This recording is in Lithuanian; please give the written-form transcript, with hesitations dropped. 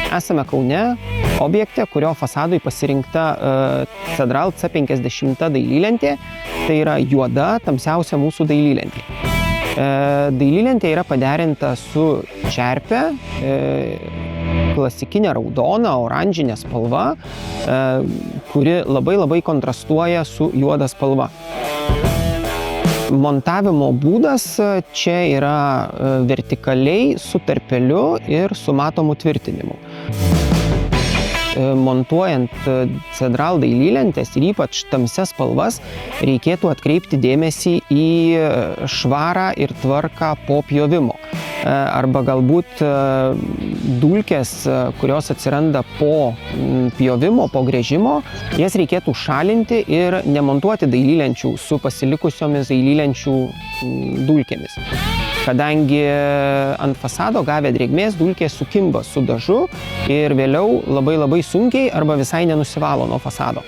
Esame Kaune, objekte, kurio fasadui pasirinkta Cedral C50 dailylentė, tai yra juoda, tamsiausia mūsų dailylentė. Dailylentė yra paderinta su čerpe, klasikinė raudona, oranžinė spalva, kuri labai kontrastuoja su juoda spalva. Montavimo būdas čia yra vertikaliai su tarpeliu ir su matomu tvirtinimu. Montuojant Cedral dailylentes ir ypač tamsias spalvas reikėtų atkreipti dėmesį į švarą ir tvarką po pjovimo. Arba galbūt dulkės, kurios atsiranda po pjovimo, po gręžimo, jas reikėtų šalinti ir nemontuoti dailylenčių su pasilikusiomis dailylenčių dulkėmis. Kadangi ant fasado gavę drėgmės dulkės sukimba su dažu ir vėliau labai sunkiai arba visai nenusivalo nuo fasado.